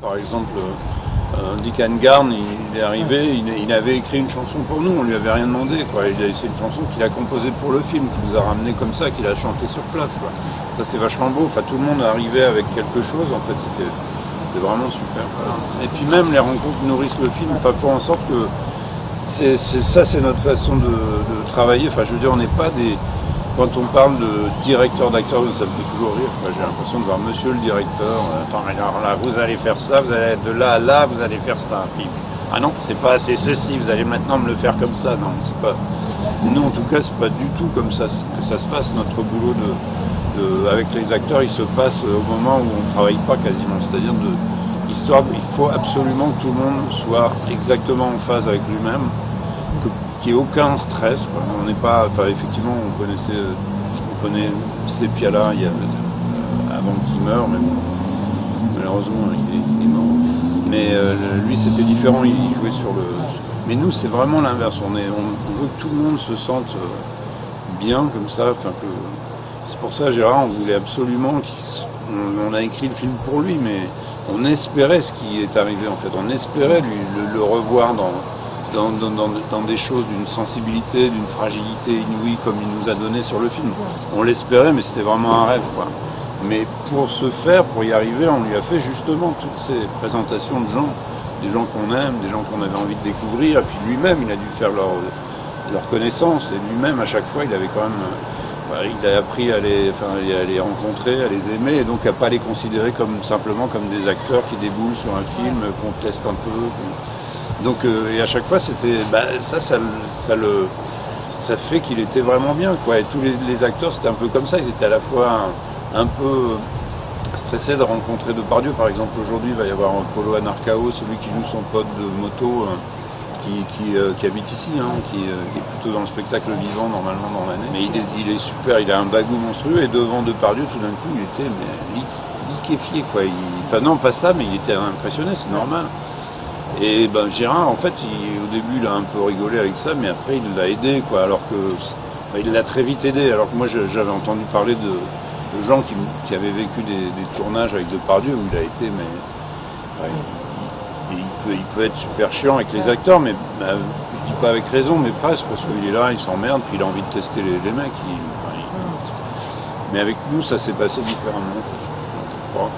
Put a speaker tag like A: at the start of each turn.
A: par exemple, Dick Angarn, il est arrivé, il avait écrit une chanson pour nous, on lui avait rien demandé, quoi. C'est une chanson qu'il a composée pour le film, qui nous a ramené comme ça, qu'il a chanté sur place, quoi. Ça c'est vachement beau, enfin tout le monde est arrivé avec quelque chose, en fait, c'est vraiment super, quoi. Et puis même les rencontres nourrissent le film, enfin pour en sorte que c'est notre façon de travailler, enfin je veux dire, on n'est pas des... Quand on parle de directeur d'acteur, ça me fait toujours rire. J'ai l'impression de voir monsieur le directeur. Attends, alors là, vous allez faire ça, vous allez être de là à là, vous allez faire ça. Puis, ah non, c'est pas assez ceci, vous allez maintenant me le faire comme ça. Non, c'est pas. Nous, en tout cas, c'est pas du tout comme ça que ça se passe. Notre boulot avec les acteurs, il se passe au moment où on travaille pas quasiment. C'est-à-dire il faut absolument que tout le monde soit exactement en phase avec lui-même. Qu'il n'y ait aucun stress, quoi. On n'est pas, enfin, effectivement, on connaît Sepiala avant qu'il meure, mais bon, malheureusement il est mort. Mais lui c'était différent, il jouait sur le. Mais nous c'est vraiment l'inverse. On veut que tout le monde se sente bien comme ça. Enfin que c'est pour ça Gérard, on voulait absolument on a écrit le film pour lui, mais on espérait ce qui est arrivé en fait. On espérait le revoir dans des choses d'une sensibilité, d'une fragilité inouïe comme il nous a donné sur le film. On l'espérait, mais c'était vraiment un rêve, quoi. Mais pour ce faire, pour y arriver, on lui a fait justement toutes ces présentations de gens, des gens qu'on aime, des gens qu'on avait envie de découvrir, et puis lui-même, il a dû faire leur connaissance, et lui-même, à chaque fois, il avait quand même... il a appris à les rencontrer, à les aimer, et donc à pas les considérer simplement comme des acteurs qui déboulent sur un film, qu'on teste un peu. Donc, et à chaque fois, c'était, ça fait qu'il était vraiment bien, quoi. Et tous les acteurs, c'était un peu comme ça. Ils étaient à la fois un peu stressés de rencontrer Depardieu. Par exemple, aujourd'hui, il va y avoir Polo Anarcao, celui qui joue son pote de moto, qui habite ici, hein, qui est plutôt dans le spectacle vivant normalement dans l'année. Mais il est super, il a un bagou monstrueux. Et devant Depardieu, tout d'un coup, il était liquéfié, quoi. Enfin non, pas ça, mais il était impressionné, c'est normal. Et ben Gérard, en fait, au début, il a un peu rigolé avec ça, mais après, il l'a aidé, quoi. Alors que, il l'a très vite aidé. Alors que moi, j'avais entendu parler de gens qui avaient vécu des tournages avec Depardieu où il a été, mais il peut être super chiant avec les acteurs, mais je dis pas avec raison, mais presque, parce qu'il est là, il s'emmerde, puis il a envie de tester les mecs. Mais avec nous, ça s'est passé différemment, je crois.